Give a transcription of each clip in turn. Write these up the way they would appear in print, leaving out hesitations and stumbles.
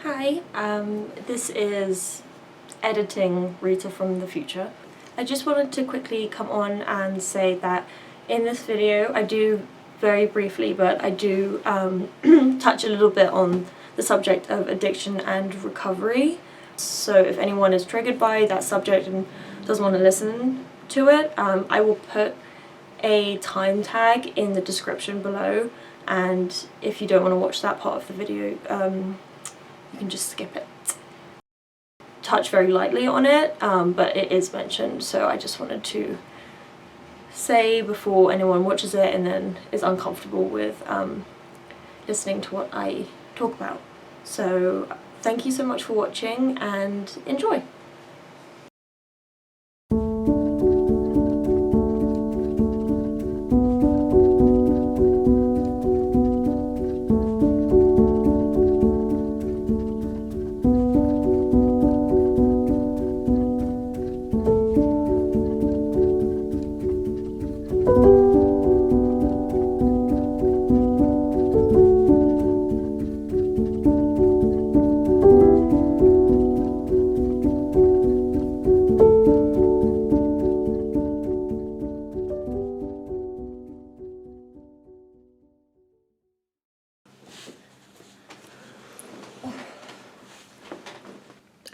Hi, this is editing Rita from the future. I just wanted to quickly come on and say that in this video I do very briefly, but I do touch a little bit on the subject of addiction and recovery. So if anyone is triggered by that subject and doesn't want to listen to it, I will put a time tag in the description below, and if you don't want to watch that part of the video, you can just skip it. Touch very lightly on it, but it is mentioned, so I just wanted to say before anyone watches it and then is uncomfortable with listening to what I talk about. So thank you so much for watching and enjoy!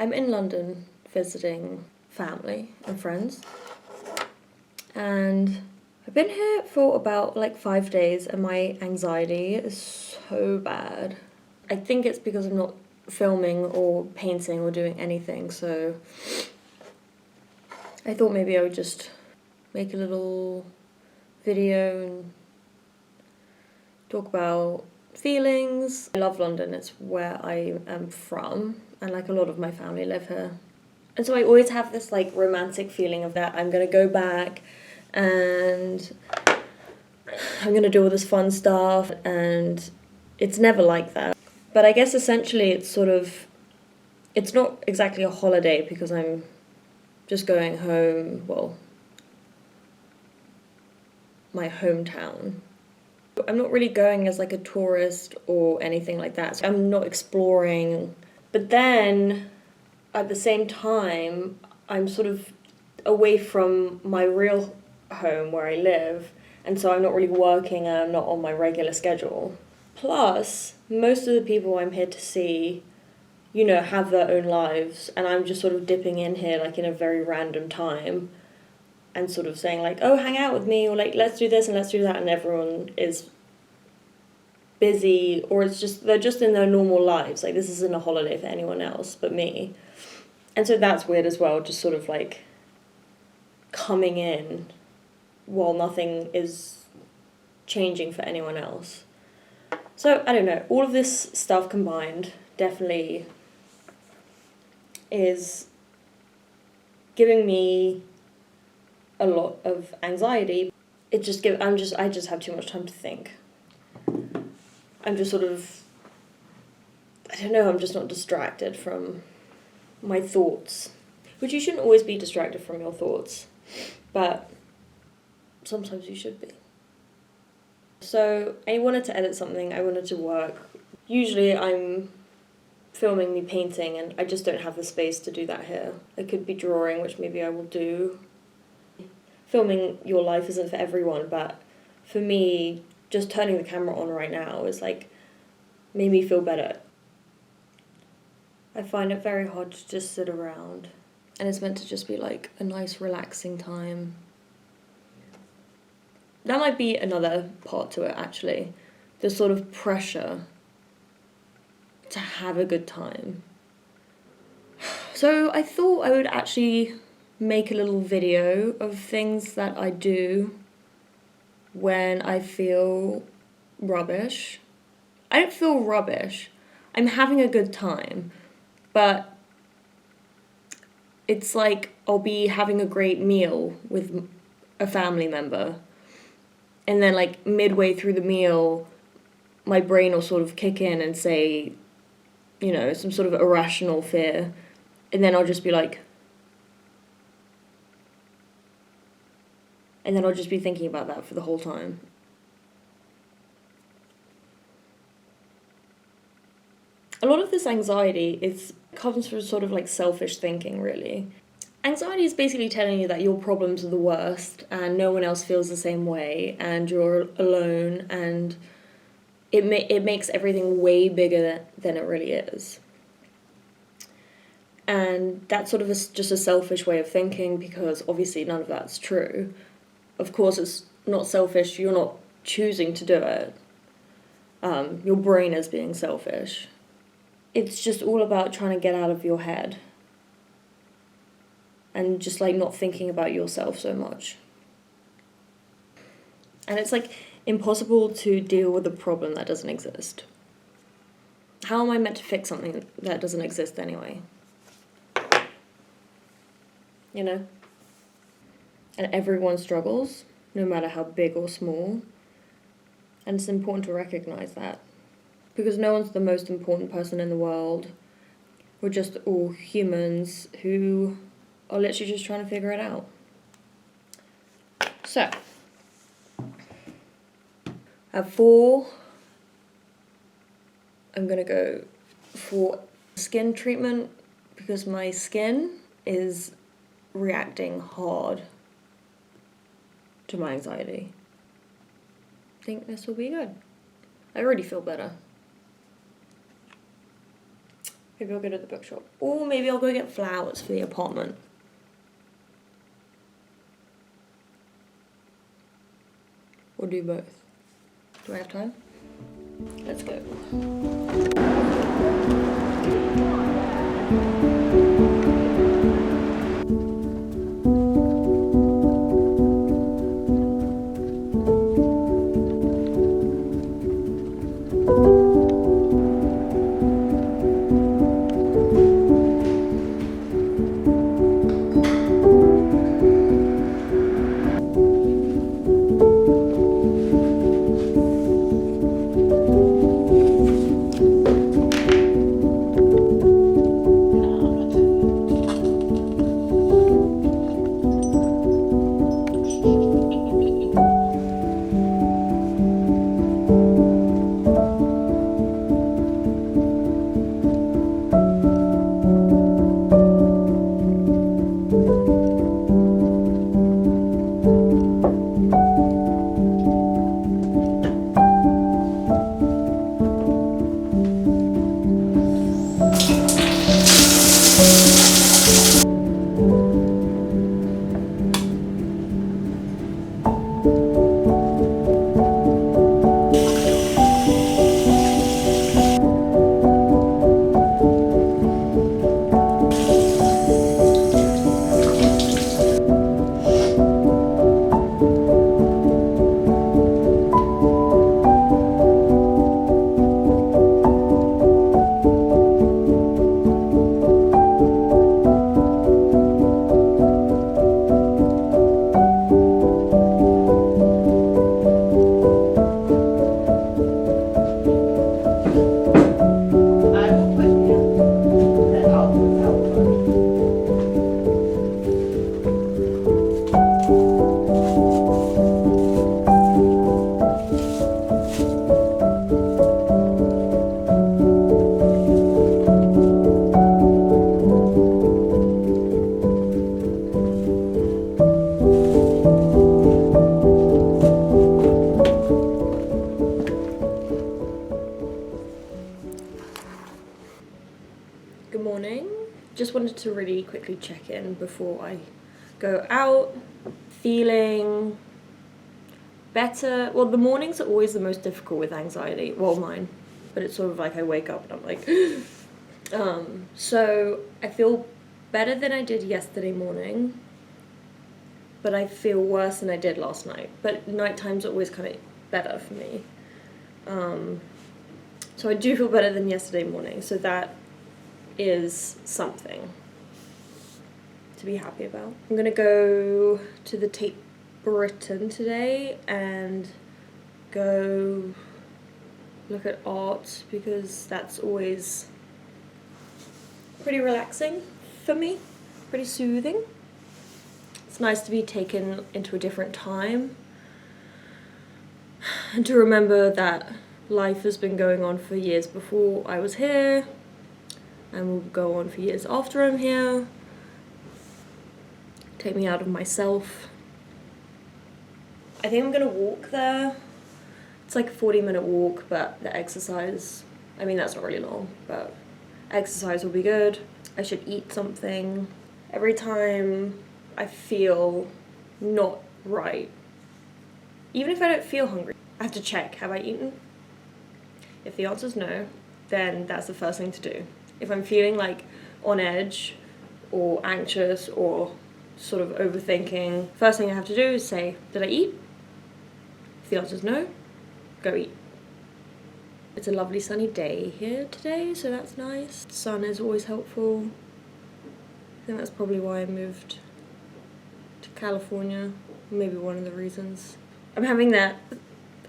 I'm in London visiting family and friends, and I've been here for about like 5 days and my anxiety is so bad. I think it's because I'm not filming or painting or doing anything, so I thought maybe I would just make a little video and talk about feelings. I love London, it's where I am from, and like a lot of my family live here. And so I always have this like romantic feeling of that I'm gonna go back and I'm gonna do all this fun stuff, and it's never like that. But I guess essentially it's not exactly a holiday because I'm just going home, well, my hometown. I'm not really going as like a tourist or anything like that, so I'm not exploring. But then, at the same time, I'm sort of away from my real home where I live, and so I'm not really working and I'm not on my regular schedule. Plus, most of the people I'm here to see, you know, have their own lives, and I'm just sort of dipping in here like in a very random time and sort of saying like, oh, hang out with me, or like, let's do this and let's do that, and everyone is busy, or they're just in their normal lives. Like, this isn't a holiday for anyone else but me. And so that's weird as well, just sort of like coming in while nothing is changing for anyone else. So I don't know, all of this stuff combined definitely is giving me a lot of anxiety. I just have too much time to think. I'm just sort of, I don't know, I'm just not distracted from my thoughts. Which you shouldn't always be distracted from your thoughts, but sometimes you should be. So I wanted to edit something, I wanted to work. Usually I'm filming me painting and I just don't have the space to do that here. It could be drawing, which maybe I will do. Filming your life isn't for everyone, but for me, just turning the camera on right now is like, made me feel better. I find it very hard to just sit around, and it's meant to just be like a nice relaxing time. That might be another part to it, actually. The sort of pressure to have a good time. So I thought I would actually make a little video of things that I do when I feel rubbish. I don't feel rubbish. I'm having a good time, but it's like I'll be having a great meal with a family member, and then like midway through the meal, my brain will sort of kick in and say, you know, some sort of irrational fear, and then I'll just be like, and then I'll just be thinking about that for the whole time. A lot of this anxiety comes from sort of like selfish thinking, really. Anxiety is basically telling you that your problems are the worst and no one else feels the same way and you're alone, and it makes everything way bigger than it really is. And that's sort of just a selfish way of thinking, because obviously none of that's true. Of course, it's not selfish, you're not choosing to do it. Your brain is being selfish. It's just all about trying to get out of your head and just like not thinking about yourself so much. And it's like impossible to deal with a problem that doesn't exist. How am I meant to fix something that doesn't exist anyway? You know? And everyone struggles, no matter how big or small. And it's important to recognize that. Because no one's the most important person in the world. We're just all humans who are literally just trying to figure it out. So, at 4, I'm going to go for skin treatment because my skin is reacting hard to my anxiety. I think this will be good. I already feel better. Maybe I'll go to the bookshop. Or maybe I'll go get flowers for the apartment. Or do both. Do I have time? Let's go. Good morning. Just wanted to really quickly check in before I go out. Feeling better. Well, the mornings are always the most difficult with anxiety. Well, mine. But it's sort of like I wake up and I'm like... So I feel better than I did yesterday morning. But I feel worse than I did last night. But night times are always kind of better for me. So I do feel better than yesterday morning. So that is something to be happy about. I'm gonna go to the Tate Britain today and go look at art because that's always pretty relaxing for me, pretty soothing. It's nice to be taken into a different time and to remember that life has been going on for years before I was here. and will go on for years after I'm here. Take me out of myself. I think I'm gonna walk there. It's like a 40-minute walk, but the exercise, I mean, that's not really long, but exercise will be good. I should eat something. Every time I feel not right, even if I don't feel hungry, I have to check, have I eaten? If the answer's no, then that's the first thing to do. If I'm feeling like on edge or anxious or sort of overthinking, first thing I have to do is say, did I eat? If the answer's no, go eat. It's a lovely sunny day here today, so that's nice. Sun is always helpful. I think that's probably why I moved to California, maybe one of the reasons.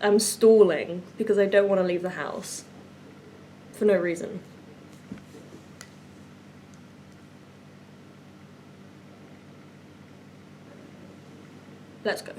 I'm stalling because I don't want to leave the house for no reason. Let's go.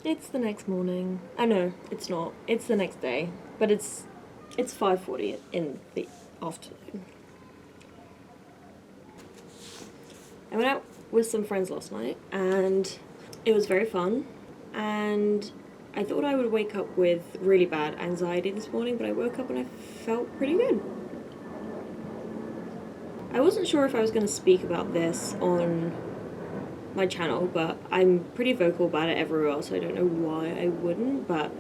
It's the next morning. I know, it's not. It's the next day. But it's 5:40 in the afternoon. I went out with some friends last night and it was very fun, and I thought I would wake up with really bad anxiety this morning, but I woke up and I felt pretty good. I wasn't sure if I was going to speak about this on my channel, but I'm pretty vocal about it everywhere else, so I don't know why I wouldn't, but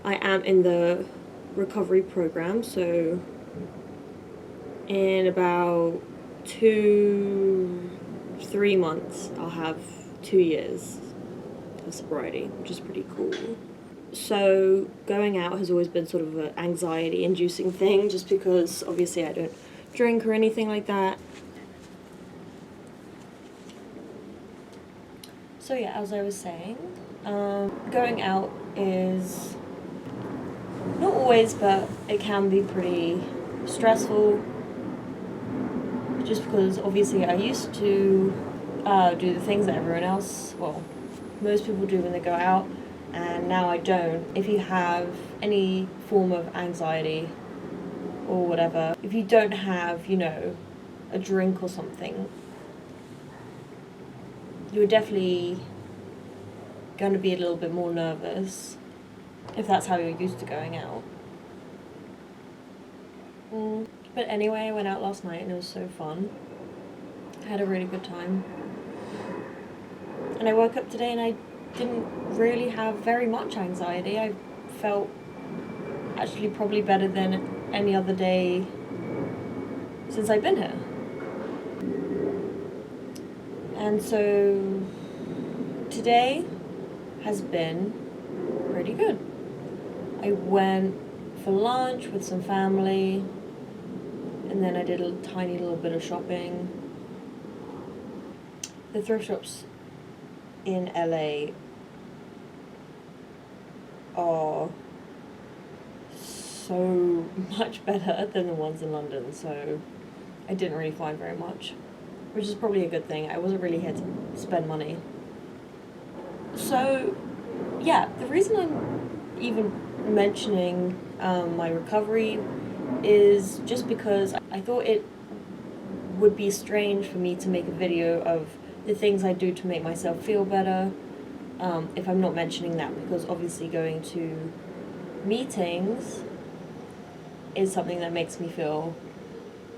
I am in the recovery program, so in about 3 months I'll have 2 years of sobriety, which is pretty cool. So going out has always been sort of an anxiety inducing thing, just because obviously I don't drink or anything like that. So yeah, as I was saying, going out is not always, but it can be pretty stressful, just because obviously I used to do the things that everyone else, well, most people do when they go out, and now I don't. If you have any form of anxiety or whatever, if you don't have, a drink or something, you're definitely going to be a little bit more nervous. if that's how you're used to going out. But anyway, I went out last night and it was so fun. I had a really good time. And I woke up today and I didn't really have very much anxiety. I felt actually probably better than any other day since I've been here. And so today has been pretty good. I went for lunch with some family, and then I did a tiny little bit of shopping. The thrift shops in LA are so much better than the ones in London, so I didn't really find very much, which is probably a good thing. I wasn't really here to spend money. So, yeah, the reason I'm even mentioning my recovery is just because I thought it would be strange for me to make a video of the things I do to make myself feel better if I'm not mentioning that, because obviously going to meetings is something that makes me feel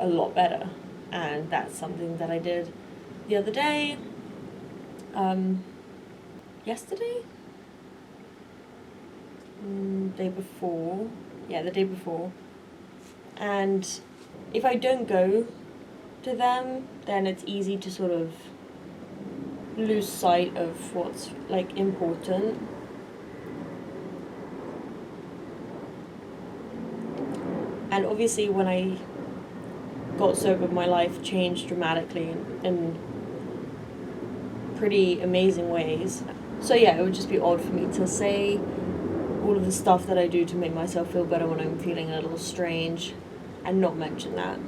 a lot better, and that's something that I did the other day, yesterday? The day before. And if I don't go to them, then it's easy to sort of lose sight of what's like important. And obviously when I got sober, my life changed dramatically in pretty amazing ways. So yeah, it would just be odd for me to say all of the stuff that I do to make myself feel better when I'm feeling a little strange and not mention that.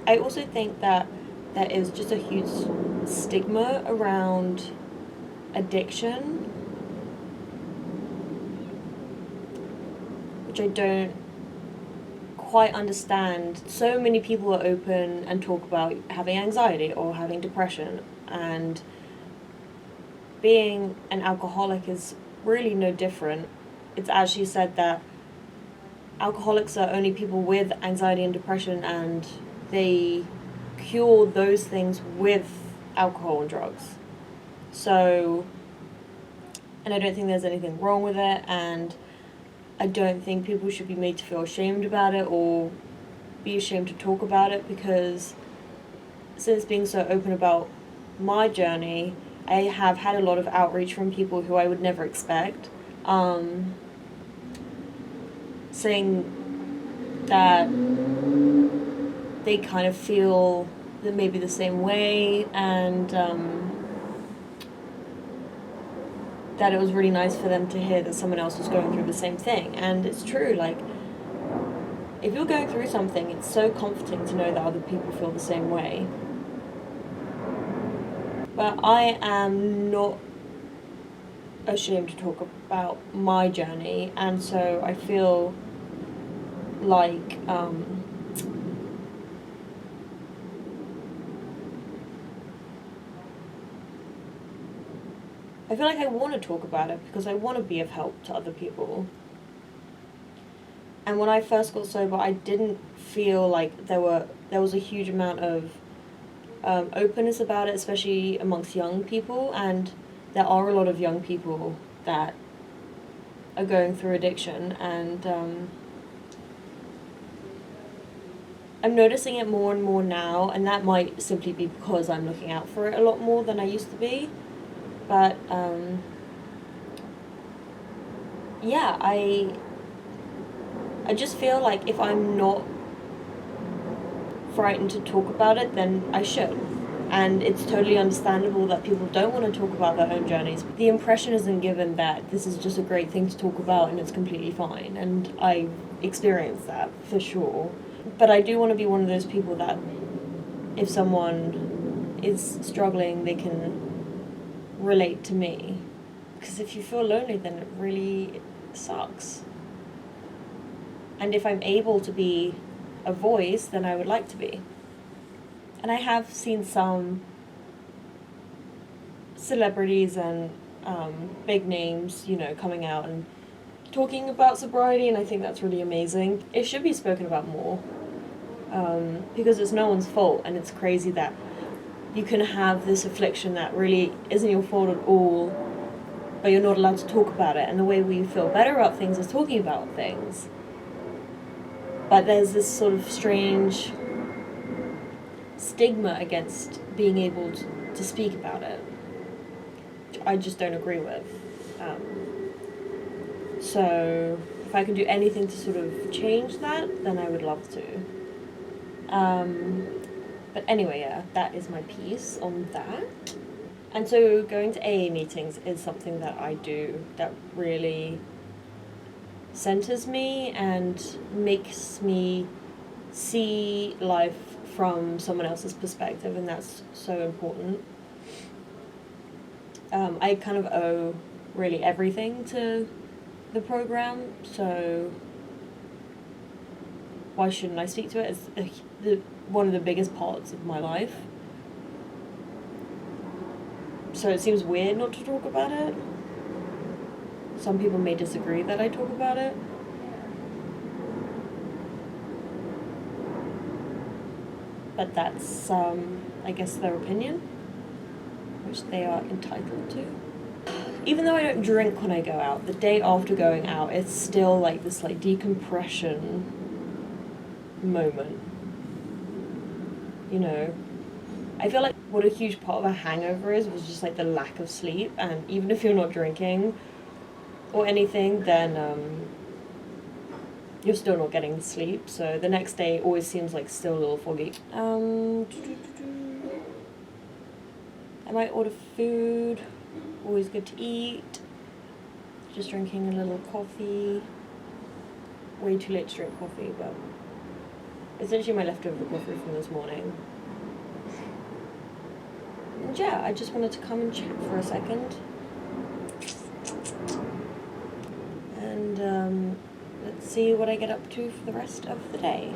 I also think that there is just a huge stigma around addiction, which I don't quite understand. So many people are open and talk about having anxiety or having depression, and being an alcoholic is really no different. It's actually said that alcoholics are only people with anxiety and depression, and they cure those things with alcohol and drugs. So, and I don't think there's anything wrong with it, and I don't think people should be made to feel ashamed about it or be ashamed to talk about it, because since being so open about my journey, I have had a lot of outreach from people who I would never expect, saying that they kind of feel that maybe the same way, and that it was really nice for them to hear that someone else was going through the same thing. And it's true, like, if you're going through something, it's so comforting to know that other people feel the same way. But I am not ashamed to talk about my journey, and so I feel like I want to talk about it because I want to be of help to other people. And when I first got sober, I didn't feel like there was a huge amount of openness about it, especially amongst young people, and there are a lot of young people that are going through addiction, and I'm noticing it more and more now, and that might simply be because I'm looking out for it a lot more than I used to be. But yeah, I just feel like if I'm not frightened to talk about it, then I should. And it's totally understandable that people don't want to talk about their own journeys. The impression isn't given that this is just a great thing to talk about and it's completely fine. And I experienced that for sure. But I do want to be one of those people that if someone is struggling, they can relate to me. Because if you feel lonely, then it really sucks. And if I'm able to be a voice, then I would like to be. And I have seen some celebrities and big names, you know, coming out and talking about sobriety, and I think that's really amazing. It should be spoken about more, because it's no one's fault, and it's crazy that you can have this affliction that really isn't your fault at all, but you're not allowed to talk about it, and the way we feel better about things is talking about things. But there's this sort of strange stigma against being able to speak about it, which I just don't agree with. So if I can do anything to sort of change that, then I would love to. But anyway, yeah, that is my piece on that. And so going to AA meetings is something that I do that really centers me and makes me see life from someone else's perspective, and that's so important. I kind of owe really everything to the program, so why shouldn't I speak to it? It's one of the biggest parts of my life. So it seems weird not to talk about it. Some people may disagree that I talk about it. But that's, I guess, their opinion, which they are entitled to. Even though I don't drink when I go out, the day after going out, it's still like this like decompression moment. You know, I feel like what a huge part of a hangover was just like the lack of sleep, and even if you're not drinking or anything, then you're still not getting sleep, so the next day always seems like still a little foggy. I might order food, always good to eat. Just drinking a little coffee. Way too late to drink coffee, but it's actually my leftover coffee from this morning. And yeah, I just wanted to come and chat for a second. And let's see what I get up to for the rest of the day.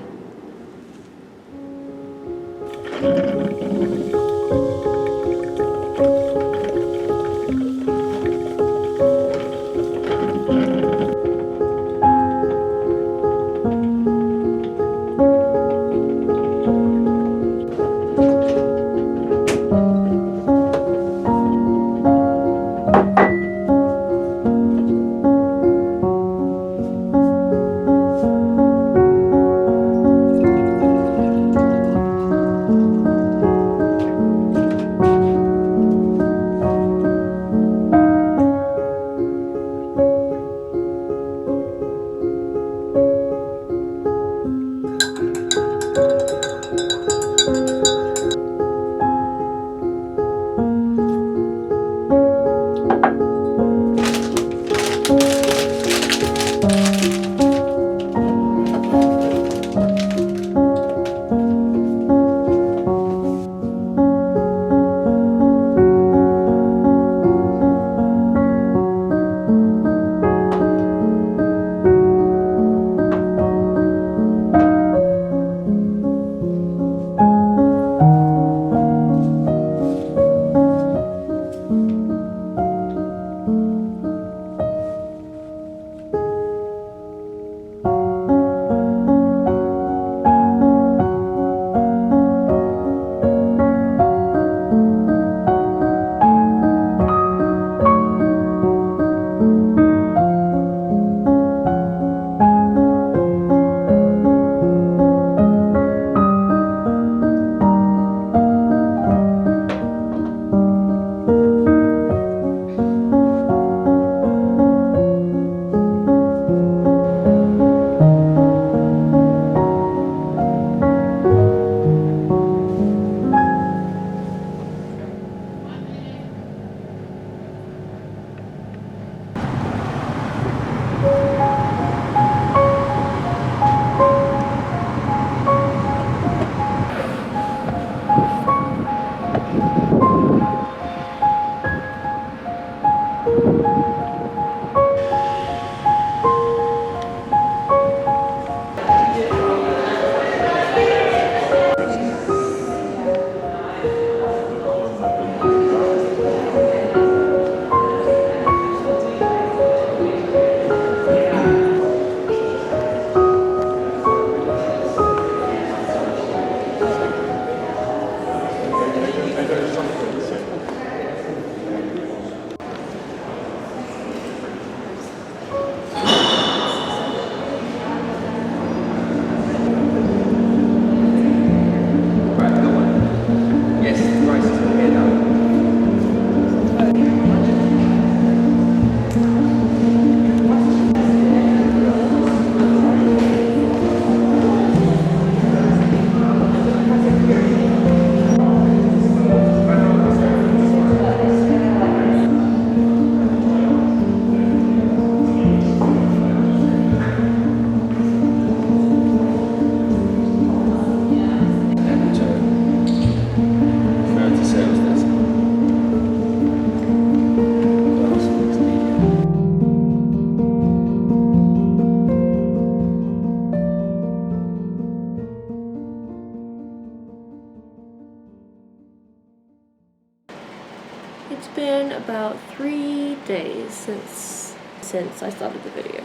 It's been about 3 days since I started the video.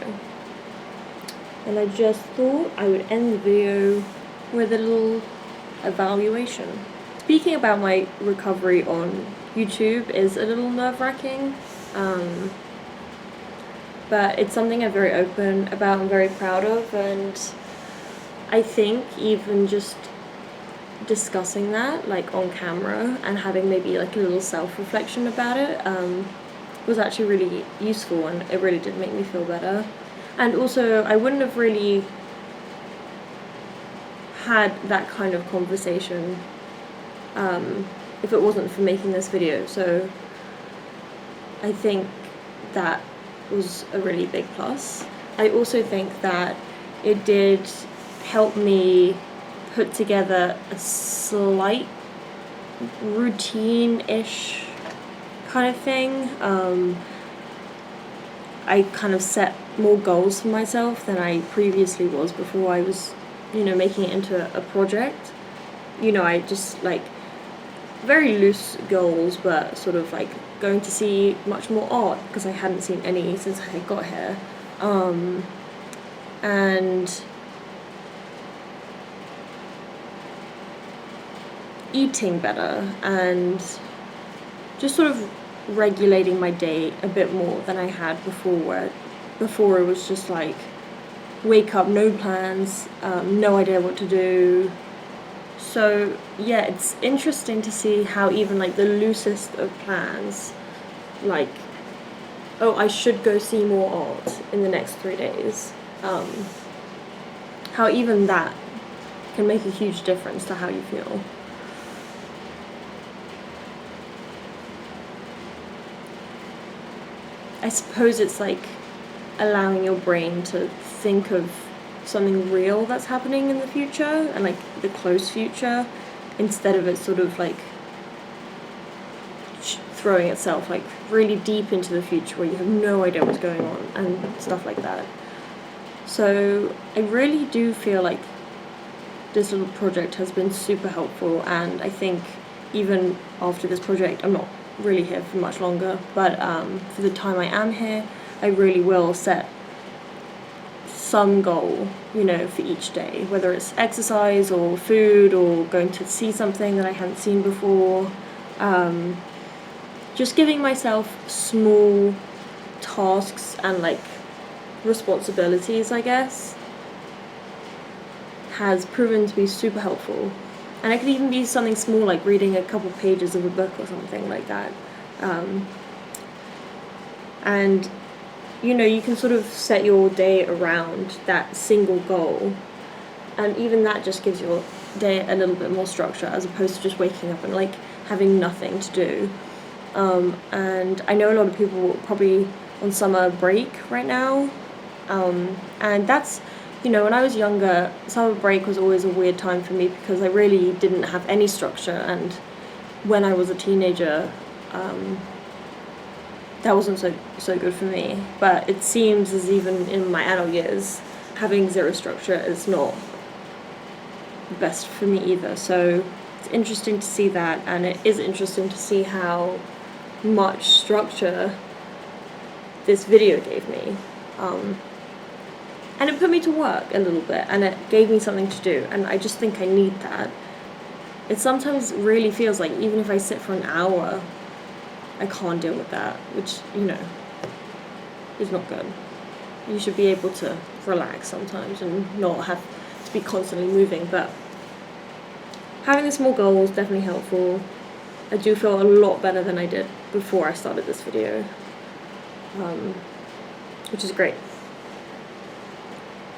And I just thought I would end the video with a little evaluation. Speaking about my recovery on YouTube is a little nerve-wracking, but it's something I'm very open about and very proud of, and I think even just discussing that like on camera and having maybe like a little self-reflection about it was actually really useful, and it really did make me feel better. And also I wouldn't have really had that kind of conversation if it wasn't for making this video, so I think that was a really big plus. I also think that it did help me put together a slight routine-ish kind of thing. I kind of set more goals for myself than I previously was before I was, making it into a project. I just like very loose goals, but sort of like going to see much more art because I hadn't seen any since I got here. And eating better and just sort of regulating my day a bit more than I had before, where before it was just like wake up, no plans, no idea what to do. So yeah, it's interesting to see how even like the loosest of plans, like, oh, I should go see more art in the next 3 days, how even that can make a huge difference to how you feel. I suppose it's like allowing your brain to think of something real that's happening in the future and like the close future, instead of it sort of like throwing itself like really deep into the future where you have no idea what's going on and stuff like that. So I really do feel like this little project has been super helpful, and I think even after this project, I'm not really here for much longer, but for the time I am here, I really will set some goal, for each day, whether it's exercise or food or going to see something that I hadn't seen before. Just giving myself small tasks and like responsibilities, I guess, has proven to be super helpful. And it could even be something small like reading a couple pages of a book or something like that. And you can sort of set your day around that single goal, and even that just gives your day a little bit more structure as opposed to just waking up and like having nothing to do. And I know a lot of people are probably on summer break right now, and that's, when I was younger, summer break was always a weird time for me because I really didn't have any structure, and when I was a teenager, that wasn't so good for me. But it seems as even in my adult years, having zero structure is not the best for me either. So it's interesting to see that, and it is interesting to see how much structure this video gave me. And it put me to work a little bit, and it gave me something to do, and I just think I need that. It sometimes really feels like even if I sit for an hour, I can't deal with that, which, is not good. You should be able to relax sometimes and not have to be constantly moving, but having the small goal is definitely helpful. I do feel a lot better than I did before I started this video, which is great.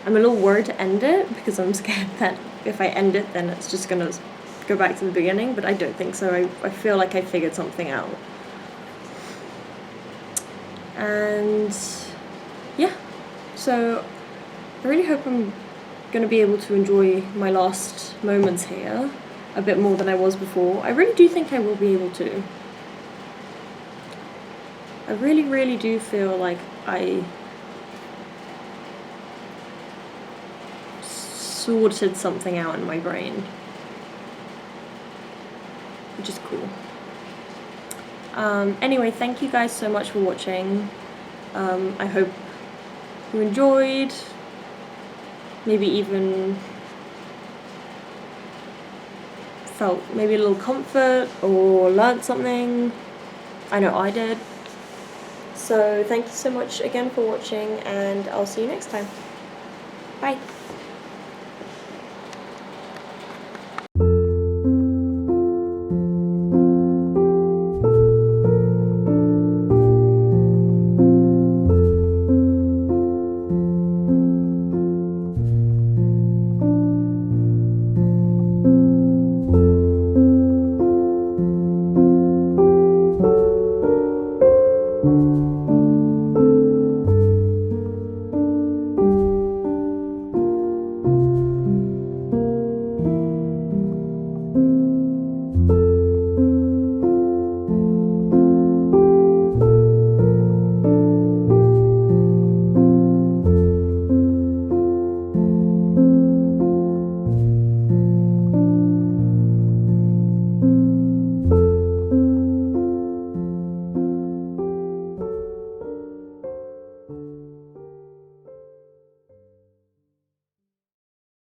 I'm a little worried to end it because I'm scared that if I end it, then it's just going to go back to the beginning, but I don't think so. I feel like I figured something out. And yeah, so I really hope I'm going to be able to enjoy my last moments here a bit more than I was before. I really do think I will be able to. I really, really do feel like I sorted something out in my brain, which is cool. Anyway, thank you guys so much for watching. I hope you enjoyed, maybe even felt maybe a little comfort or learned something. I know I did. So thank you so much again for watching, and I'll see you next time. Bye.